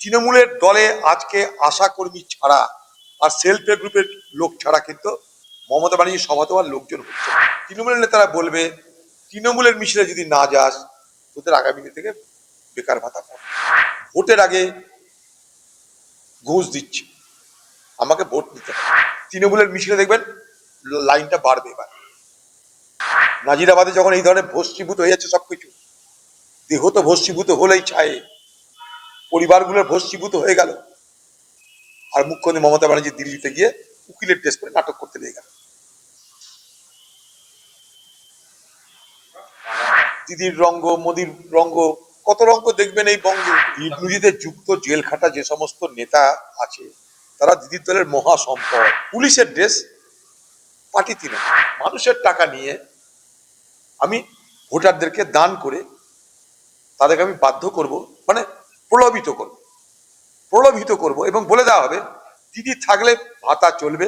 তৃণমূলের দলে আজকে আশা কর্মী ছাড়া আর সেলফ হেল্প গ্রুপের লোক ছাড়া কিন্তু মমতা ব্যানার্জির সভাতেও আর লোকজন হচ্ছে না। তৃণমূলের নেতারা বলবে তৃণমূলের মিছিলে যদি না যাস তোদের আগামী দিন থেকে বেকার ভাতা পাবে। ভোটের আগে ঘুষ দিচ্ছে, আমাকে ভোট দিতে হবে। তৃণমূলের মিছিলে দেখবেন লাইনটা বাড়বে। এবার নাজিরাবাদে যখন এই ধরনের ভস্মীভূত হয়ে যাচ্ছে সবকিছু, দেহ তো ভস্মীভূত হলেই ছায়ে, পরিবারগুলোর ভস্মীভূত হয়ে গেল, আর মুখ্যমন্ত্রী মমতা ব্যানার্জি দিল্লিতে গিয়ে উকিলের ড্রেস করে নাটক করতে লেগে গেল। দিদির রঙ্গ, মোদির রঙ্গ, কত রঙ্গ দেখবেন এই বঙ্গে। ইডনুজিতে যুক্ত জেল খাটা যে সমস্ত নেতা আছে তারা দিদির দলের মহা সম্পদ। পুলিশের ড্রেস, পার্টি তৃণমূল। মানুষের টাকা নিয়ে আমি ভোটারদেরকে দান করে তাদেরকে আমি বাধ্য করব, মানে প্রলোভিত করব এবং বলে দেওয়া হবে দিদি থাকলে ভাতা চলবে,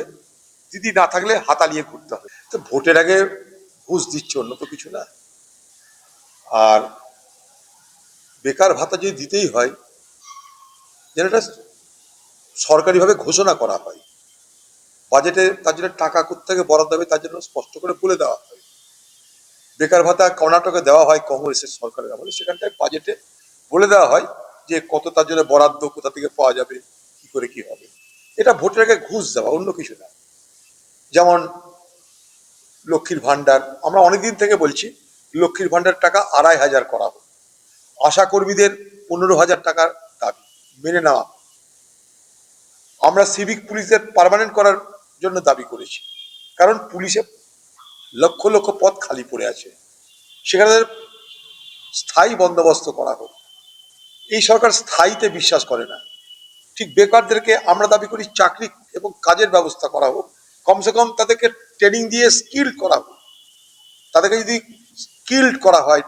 দিদি না থাকলে হাতা নিয়ে ঘুরতে হবে। তো ভোটের আগে ঘুষ দিচ্ছে, অন্য তো কিছু না। আর বেকার ভাতা যদি দিতেই হয়, যেন এটা সরকারিভাবে ঘোষণা করা হয়, বাজেটে তার জন্য টাকা কোত্থেকে বরাদ্দ হবে তার জন্য স্পষ্ট করে বলে দেওয়া হয়। বেকার ভাতা কর্ণাটকে দেওয়া হয় কংগ্রেসের সরকারের আমলে, সেখানটায় বাজেটে বলে দেওয়া হয় যে কত তার জন্য বরাদ্দ, কোথা থেকে পাওয়া যাবে, কি করে কি হবে। এটা ভোটের আগে ঘুষ দেওয়া, অন্য কিছু না। যেমন লক্ষ্মীর ভান্ডার, আমরা অনেকদিন থেকে বলছি লক্ষ্মীর ভান্ডার টাকা ২৫০০ করা হোক, আশা কর্মীদের ১৫,০০০ টাকার দাবি মেনে নেওয়া। আমরা সিভিক পুলিশের পার্মানেন্ট করার জন্য দাবি করেছি, কারণ পুলিশে লক্ষ লক্ষ পদ খালি পড়ে আছে, সেখানে স্থায়ী বন্দোবস্ত করা হোক। এই সরকার স্থায়ীতে বিশ্বাস করে না। ঠিক বেকারদেরকে আমরা দাবি করি চাকরি এবং কাজের ব্যবস্থা করা হোক, কমসে কম তাদেরকে ট্রেনিং দিয়ে স্কিল্ড করা হোক। তাদেরকে যদি স্কিল্ড করা হয়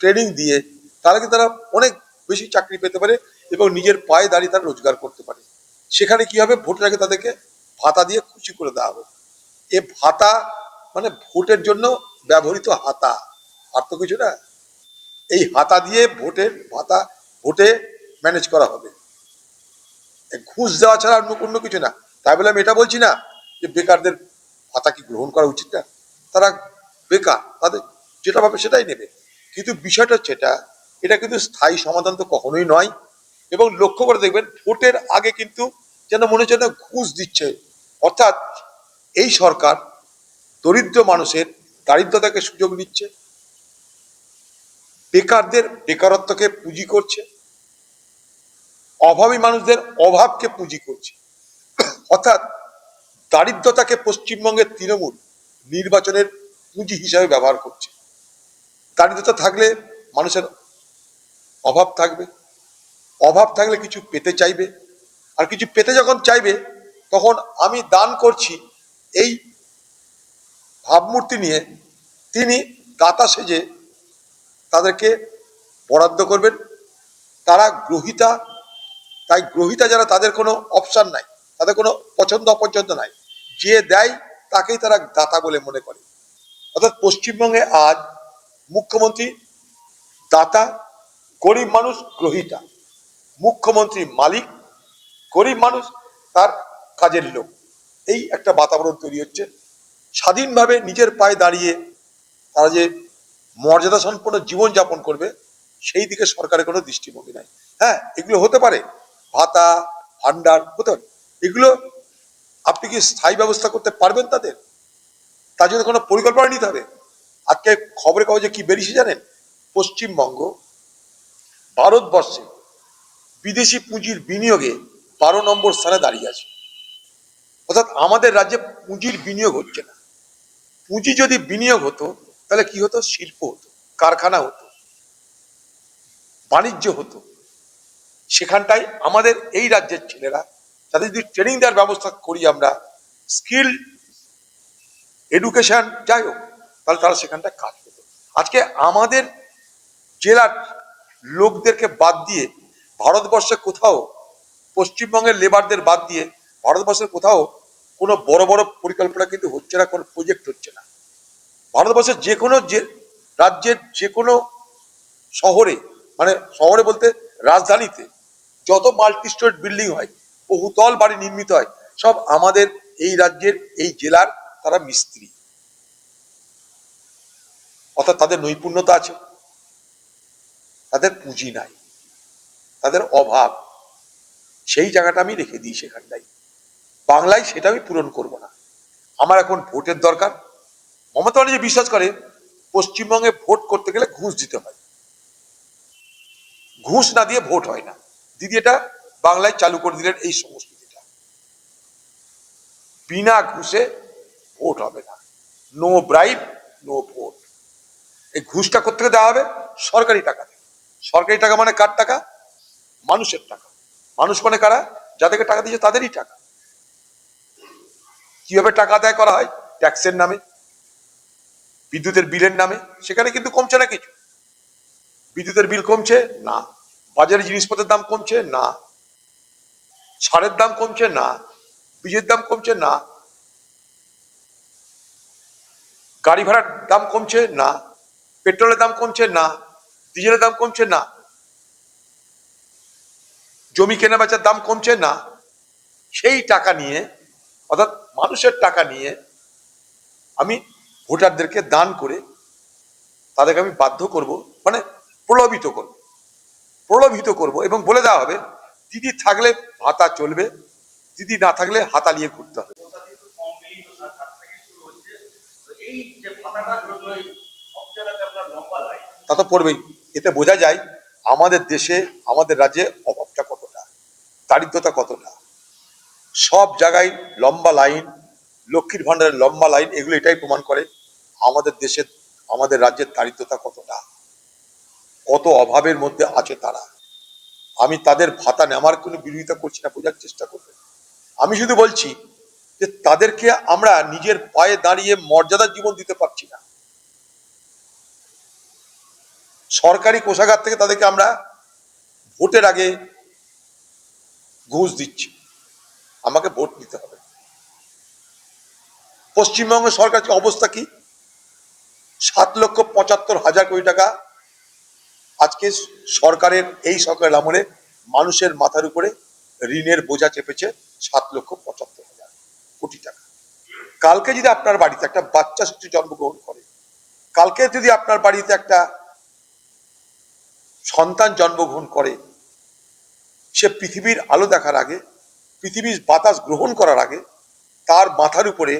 ট্রেনিং দিয়ে, তাহলে কিন্তু তারা অনেক বেশি চাকরি পেতে পারে এবং নিজের পায়ে দাঁড়িয়ে তারা রোজগার করতে পারে। সেখানে কি হবে, ভোটের আগে তাদেরকে ভাতা দিয়ে খুশি করে দেওয়া হবে। এ ভাতা মানে ভোটের জন্য ব্যবহৃত হাতা, আর তো কিছু না। এই হাতা দিয়ে ভোটের ভাতা ভোটে ম্যানেজ করা হবে, ঘুষ দেওয়া ছাড়া অন্য কিছু না। তাই বলে আমি এটা বলছি না যে বেকারদের ভাতা কি গ্রহণ করা উচিত না, তারা বেকার, তাদের যেটা ভাবে সেটাই নেবে। কিন্তু বিষয়টা হচ্ছে এটা কিন্তু স্থায়ী সমাধান তো কখনোই নয়। এবং লক্ষ্য করে দেখবেন ভোটের আগে কিন্তু যেন মনে হচ্ছে না ঘুষ দিচ্ছে। অর্থাৎ এই সরকার দরিদ্র মানুষের দারিদ্রতাকে সুযোগ নিচ্ছে, বেকারদের বেকারত্বকে পুঁজি করছে, অভাবী মানুষদের অভাবকে পুঁজি করছে। অর্থাৎ দারিদ্রতাকে পশ্চিমবঙ্গের তৃণমূল নির্বাচনের পুঁজি হিসাবে ব্যবহার করছে। দারিদ্রতা থাকলে মানুষের অভাব থাকবে, অভাব থাকলে কিছু পেতে চাইবে, আর কিছু পেতে যখন চাইবে তখন আমি দান করছি এই ভাবমূর্তি নিয়ে তিনি দাতা সেজে তাদেরকে বরাদ্দ করবেন। তারা গ্রহিতা, তাই গ্রহিতা যারা তাদের কোনো অপশন নাই, তাদের কোনো পছন্দ অপছন্দ নাই, যে দেয় তাকেই তারা দাতা বলে মনে করে। অর্থাৎ পশ্চিমবঙ্গে আজ মুখ্যমন্ত্রী দাতা, গরিব মানুষ গ্রহিতা। মুখ্যমন্ত্রী মালিক, গরিব মানুষ তার কাজের লোক। এই একটা বাতাবরণ তৈরি হচ্ছে। স্বাধীনভাবে নিজের পায়ে দাঁড়িয়ে তারা যে মর্যাদা সম্পন্ন জীবনযাপন করবে সেই দিকে সরকারের কোনো দৃষ্টিভঙ্গি নাই। হ্যাঁ, এগুলো হতে পারে, ভাতা ভান্ডার হতে পারে, এগুলো আপনি কি স্থায়ী ব্যবস্থা করতে পারবেন তাদের? তার জন্য কোনো পরিকল্পনা নিতে হবে। আজকে খবরের কাগজে কি বেরিয়েছে জানেন? পশ্চিমবঙ্গ ভারতবর্ষে বিদেশি পুঁজির বিনিয়োগে ১২ নম্বর স্থানে দাঁড়িয়ে আছে। অর্থাৎ আমাদের রাজ্যে পুঁজির বিনিয়োগ হচ্ছে না। পুঁজি যদি বিনিয়োগ হতো তাহলে কি হতো, শিল্প হতো, কারখানা হতো, বাণিজ্য হতো। সেখানটায় আমাদের এই রাজ্যের ছেলেরা তাদের যদি ট্রেনিং দেওয়ার ব্যবস্থা করি আমরা, স্কিল এডুকেশন যাই হোক, তাহলে তারা সেখানটায় কাজ পেত। আজকে আমাদের জেলার লোকদেরকে বাদ দিয়ে ভারতবর্ষে কোথাও, পশ্চিমবঙ্গের লেবারদের বাদ দিয়ে ভারতবর্ষের কোথাও কোনো বড় বড় পরিকল্পনা কিন্তু হচ্ছে না, কোনো প্রজেক্ট হচ্ছে না। ভারতবর্ষের যে কোনো রাজ্যের যে কোনো শহরে, মানে শহরে বলতে রাজধানীতে যত মাল্টি স্টোরেড বিল্ডিং হয়, বহুতল বাড়ি নির্মিত হয়, সব আমাদের এই রাজ্যের এই জেলার তারা মিস্ত্রি, অর্থাৎ তাদের নৈপুণ্যতা আছে, তাদের পুঁজি নাই, তাদের অভাব। সেই জায়গাটা আমি রেখে দিই সেখানটাই। বাংলায় সেটা আমি পূরণ করব না। আমার এখন ভোটের দরকার। মমতা ব্যানার্জি বিশ্বাস করে পশ্চিমবঙ্গে ভোট করতে গেলে ঘুষ দিতে হয়, ঘুষ না দিয়ে ভোট হয় না। দিদি এটা বাংলায় চালু করে দিলেন এই সংস্কৃতিটা, বিনা ঘুষে ভোট হবে না, নো ব্রাইব নো ভোট। এই ঘুষটা কোথেকে দেওয়া হবে? সরকারি টাকা থেকে। সরকারি টাকা মানে কার টাকা? মানুষের টাকা। মানুষ মানে কারা? যাদেরকে টাকা দিয়েছে তাদেরই টাকা। কিভাবে টাকা আদায় করা হয়? ট্যাক্সের নামে, বিদ্যুতের বিলের নামে। সেখানে কিন্তু কমছে না কিছু। বিদ্যুতের বিল কমছে না, বাজারে জিনিসপত্রের দাম কমছে না, সারের দাম কমছে না, বীজের দাম কমছে না, গাড়ি ভাড়ার দাম কমছে না, পেট্রোলের দাম কমছে না, ডিজেলের দাম কমছে না, জমি কেনা বেচার দাম কমছে না। সেই টাকা নিয়ে, অর্থাৎ মানুষের টাকা নিয়ে আমি ভোটারদেরকে দান করে তাদেরকে আমি বাধ্য করব, মানে প্রলোভিত করব এবং বলে দেওয়া হবে দিদি থাকলে ভাতা চলবে, দিদি না থাকলে হাতা নিয়ে ঘুরতে হবে। তা তো পড়বেই। এতে বোঝা যায় আমাদের দেশে, আমাদের রাজ্যে অভাবটা কতটা, দারিদ্রতা কতটা। সব জায়গায় লম্বা লাইন, লক্ষ্মীর ভান্ডারের লম্বা লাইন, এগুলো এটাই প্রমাণ করে আমাদের দেশের, আমাদের রাজ্যের দারিদ্রতা কতটা, কত অভাবের মধ্যে আছে তারা। আমি তাদের ভাতা নেওয়ার কোনো বিরোধিতা করছি না, বোঝার চেষ্টা করবে। আমি শুধু বলছি যে তাদেরকে আমরা নিজের পায়ে দাঁড়িয়ে মর্যাদার জীবন দিতে পারছি না। সরকারি কোষাগার থেকে তাদেরকে আমরা ভোটের আগে ঘুষ দিচ্ছি, আমাকে ভোট দিতে হবে। পশ্চিমবঙ্গ সরকারের অবস্থা কি? 7,75,000 কোটি টাকা আজকে সরকারের, এই সরকারের আমলে মানুষের মাথার উপরে ঋণের বোঝা চেপেছে 7,75,000 কোটি টাকা। কালকে যদি আপনার বাড়িতে একটা বাচ্চা শিশু জন্মগ্রহণ করে, কালকে যদি আপনার বাড়িতে একটা সন্তান জন্মগ্রহণ করে, সে পৃথিবীর আলো দেখার আগে, পৃথিবীর বাতাস গ্রহণ করার আগে, তার মাথার উপরে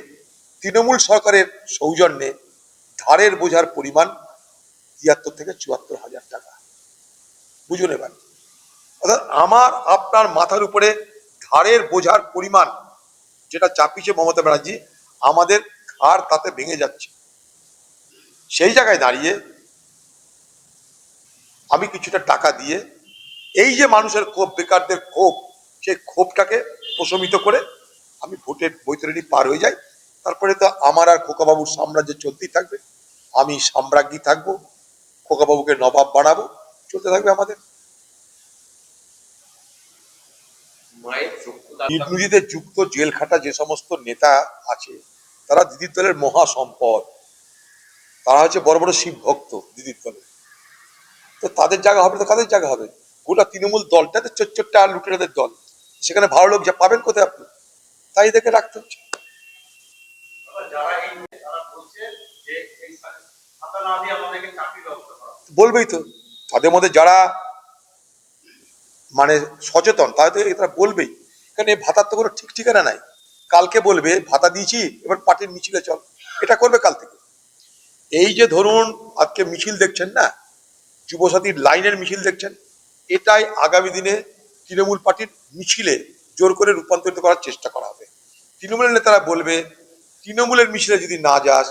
তৃণমূল সরকারের সৌজন্যে ধারের বোঝার পরিমাণ 73 থেকে 74,000 টাকা। বুঝুন এবার, অর্থাৎ আমার আপনার মাথার উপরে ধারের বোঝার পরিমাণ যেটা চাপিয়েছে মমতা ব্যানার্জি, আমাদের ঘাড় তাতে ভেঙে যাচ্ছে। সেই জায়গায় দাঁড়িয়ে আমি কিছুটা টাকা দিয়ে এই যে মানুষের ক্ষোভ, বেকারদের ক্ষোভ, সেই ক্ষোভটাকে প্রশমিত করে আমি ভোটের বৈতরণী পার হয়ে যাই। তারপরে তো আমার আর খোকাবাবুর সাম্রাজ্য চলতেই থাকবে, আমি সাম্রাজ্ঞী থাকবো, খোকাবাবুকে নবাব বানাবো, চলতে থাকবে আমাদের। দুর্নীতিতে যুক্ত জেল খাটা যে সমস্ত নেতা আছে, তারা দিদির দলের মহা সম্পদ, তারা হচ্ছে বড় বড় শিব ভক্ত দিদির দলে। তো তাদের জায়গা হবে, তো কাদের জায়গা হবে? গোটা তৃণমূল দলটাতে চোট্টা লুটেরাদের দল, সেখানে ভালো লোক যা পাবেন কোথায় আপনি? তাই দেখে রাখতে হচ্ছে। বলবেই তো, তাদের মধ্যে যারা মানে সচেতন তারা বলবেই, কারণ এই ভাতার তো কোনো ঠিক ঠিকানা নাই। কালকে বলবে ভাতা দিয়েছি, এবার পার্টির মিছিলে চল, এটা করবে কাল থেকে। এই যে ধরুন আজকে মিছিল দেখছেন না, যুবসাথীর লাইনের মিছিল দেখছেন, এটাই আগামী দিনে তৃণমূল পার্টির মিছিলে জোর করে রূপান্তরিত করার চেষ্টা করা হবে। তৃণমূলের নেতারা বলবে তৃণমূলের মিছিলে যদি না যাস,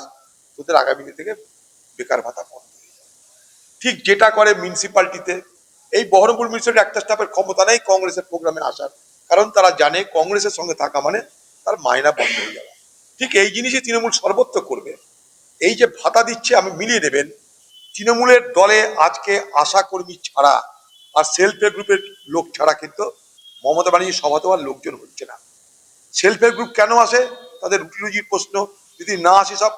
তোদের আগামী দিন থেকে বেকার ভাতা বন্ধ হয়ে যাবে। ঠিক যেটা করে মিউনিসিপালিটিতে, এই বহরমপুর মিউনিসিপালিটি একটা স্টাফের ক্ষমতা নেই কংগ্রেসের প্রোগ্রামে আসার, কারণ তারা জানে কংগ্রেসের সঙ্গে থাকা মানে তার মায়না বন্ধ হয়ে যাবে। ঠিক এই জিনিসই তৃণমূল সর্বত্র করবে। এই যে ভাতা দিচ্ছে, আমি মিলিয়ে নেবেন, তৃণমূলের দলে আজকে আশা কর্মী ছাড়া আর সেলফ হেল্প গ্রুপের লোক ছাড়া কিন্তু মমতা ব্যানার্জির সভাতেও আর লোকজন হচ্ছে না। সেলফ হেল্প গ্রুপ কেন আসে? তাদের রুটি রুজির প্রশ্ন, যদি না আসে সব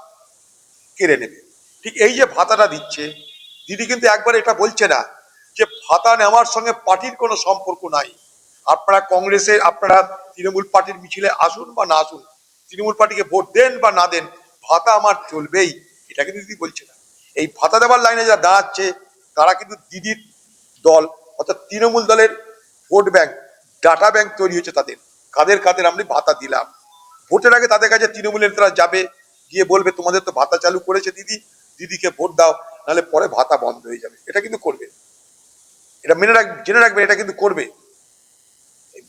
কেড়ে নেবে। ঠিক এই যে ভাতাটা দিচ্ছে, দিদি কিন্তু একবার এটা বলছে না যে ভাতা নেওয়ার সঙ্গে পার্টির কোনো সম্পর্ক নাই, আপনারা কংগ্রেসের, আপনারা তৃণমূল পার্টির মিছিলে আসুন বা না আসুন, তৃণমূল পার্টিকে ভোট দেন বা না দেন, ভাতা আমার চলবেই, এটা কিন্তু দিদি বলছে না। এই ভাতা দেওয়ার লাইনে যারা দাঁড়াচ্ছে তারা কিন্তু দিদির দল, অর্থাৎ তৃণমূল দলের ভোট ব্যাংক, ডাটা ব্যাংক তৈরি হয়েছে তাদের। কাদের কাদের আমরা ভাতা দিলাম, ভোটের আগে তাদের কাছে তৃণমূলের নেতারা যাবে, গিয়ে বলবে তোমাদের তো ভাতা চালু করেছে দিদি, দিদিকে ভোট দাও, নাহলে পরে ভাতা বন্ধ হয়ে যাবে। এটা কিন্তু করবে, এটা জেনে রাখবেন, এটা কিন্তু করবে।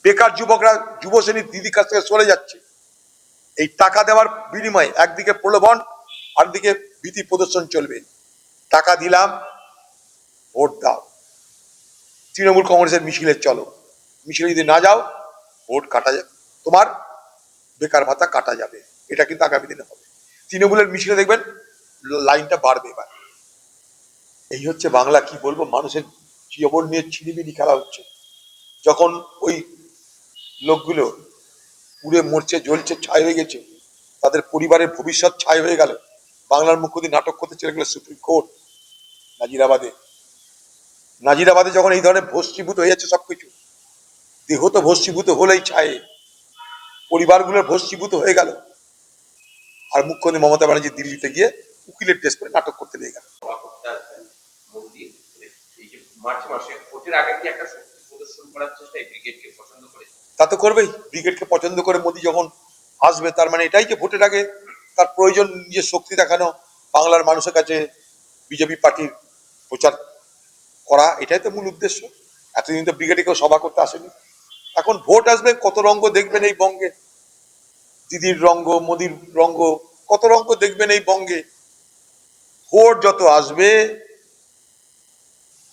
বেকার যুবকরা, যুব শ্রেণীর দিদির কাছ থেকে সরে যাচ্ছে এই টাকা দেওয়ার বিনিময়ে। একদিকে প্রলোভন, আরেকদিকে ভীতি প্রদর্শন চলবে। টাকা দিলাম, ভোট দাও, তৃণমূল কংগ্রেসের মিছিলে চলো, মিছিলে যদি না যাও ভোট কাটা যাবে, তোমার বেকার ভাতা কাটা যাবে। এটা কিন্তু আগামী দিনে হবে। তৃণমূলের মিছিলে দেখবেন লাইনটা বাড়বে এবার। এই হচ্ছে বাংলা। কি বলবো, মানুষের জীবন নিয়ে ছিনিমিনি খেলা হচ্ছে। যখন ওই লোকগুলো পুড়ে মরছে, জ্বলছে, ছাই হয়ে গেছে, তাদের পরিবারের ভবিষ্যৎ ছাই হয়ে গেল, বাংলার মুখ্যমন্ত্রী নাটক করতে চলে গেল সুপ্রিম কোর্ট নাজিরাবাদে। নাজিরাবাদে যখন এই ধরনের ভস্মীভূত হয়ে যাচ্ছে সবকিছু, দেহ তো ভস্মীভূত হলেই ছায়ে, পরিবারগুলোর ভস্মীভূত হয়ে গেল, আর মুখ্যমন্ত্রী মমতা ব্যানার্জি দিল্লিতে গিয়ে উকিলের ড্রেস করে নাটক করতে লেগে গেল। মার্চ মাসে ভোটের আগে কি একটা শক্তি প্রদর্শন করার চেষ্টা ব্রিগেডকে পছন্দ করে? তা তো করবেই, ব্রিগেডকে পছন্দ করে মোদী যখন আসবে, তার মানে এটাই যে ভোটের আগে তার প্রয়োজন নিজের শক্তি দেখানো, বাংলার মানুষের কাছে বিজেপি পার্টির প্রচার করা, এটাই তো মূল উদ্দেশ্য। এতদিন তো ব্রিগেডে কেউ সভা করতে আসেনি। এখন ভোট আসবে, কত রঙ্গ দেখবেন এই বঙ্গে, দিদির রঙ্গ, মোদির রঙ্গ, কত রঙ্গ দেখবেন এই বঙ্গে। ভোট যত আসবে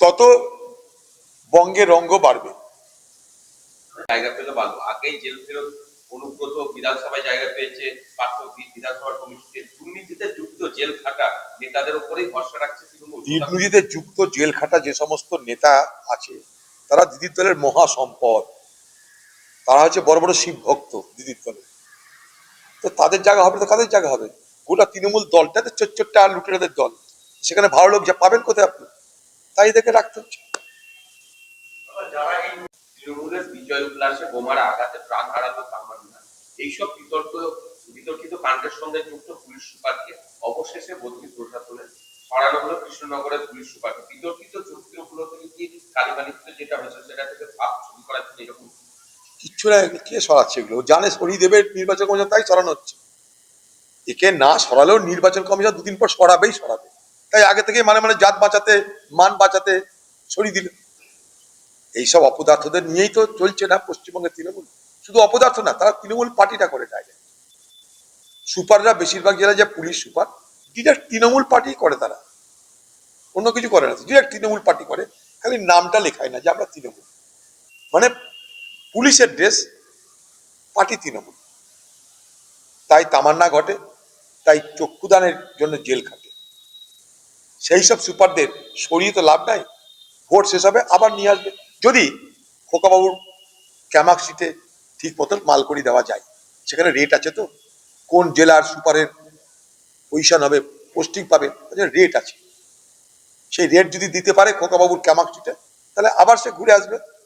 তত বঙ্গে রঙ্গ বাড়বে। জায়গা পেলে ভালো। আগেই জেল ফেরত অনুব্রত বিধানসভায় জায়গা পেয়েছে, পার্থ বিধানসভার কমিটিতে দুর্নীতিতে যুক্ত জেল খাটা নেতাদের উপরেই ভরসা রাখছে তৃণমূল। দুর্নীতিতে যুক্ত জেল খাটা যে সমস্ত নেতা আছে তারা দিদির দলের মহা সম্পদ, তারা হচ্ছে বড় বড় শিব ভক্ত দিদির দলে। তো তাদের জায়গা হবে তো কাদের জায়গা হবে? গোটা তৃণমূল দলটাতে চোট্টা লুটেরাদের দল, সেখানে ভালো লোক যা পাবেন কোথায় আপনি? তাই দেখে রাখতে হচ্ছে। যারা এই তৃণমূলের বিজয় উল্লাসে বোমার আঘাতে প্রাণ হারালো কামান্না, এইসব বিতর্কিত কাণ্ডের সঙ্গে যুক্ত পুলিশ সুপারকে অবশেষে বদলি প্রশাসনের সরানো হলো কৃষ্ণনগরের পুলিশ সুপারকে। বিতর্কিত চরিত্রগুলো থেকে কি কালিমালিপ্ত যেটা হয়েছে সেটা থেকে ভাব ছবি করার জন্য এরকম কিচ্ছু না, কে সরাচ্ছে এগুলো? জানে সরিয়ে দেবে নির্বাচন কমিশন, তাই সরানো হচ্ছে। একে না সরালেও নির্বাচন কমিশন দুদিন পর সরাবেই সরাবে, তাই আগে থেকে মানে মানে জাত বাঁচাতে, মান বাঁচাতে সরিয়ে দিল। এইসব অপদার্থদের নিয়েই তো চলছে না পশ্চিমবঙ্গের তৃণমূল। শুধু অপদার্থ না, তারা তৃণমূল পার্টিটা করে দেয়। সুপাররা বেশিরভাগ জেলায় যে police super, direct Trinamool party করে, তারা অন্য কিছু করে না, ডিরেক্ট তৃণমূল পার্টি করে, খালি নামটা লেখায় না যে আমরা তৃণমূল। মানে পুলিশের ড্রেস, পার্টি তৃণমূল। তাই তামান্না ঘটে, তাই চক্ষুদানের জন্য জেল খাটে। সেই সব সুপারদের সরিয়ে তো লাভ নাই, ভোট শেষ হবে আবার নিয়ে আসবে। যদি খোকাবাবুর ক্যামাক সিটে ঠিক মতন মাল করি দেওয়া যায়, সেখানে রেট আছে তো, কোন জেলার সুপারের পজিশন হবে, পোস্টিং পাবে, রেট আছে। সেই রেট যদি দিতে পারে খোকাবাবুর ক্যামাক সিটে, তাহলে আবার সে ঘুরে আসবে।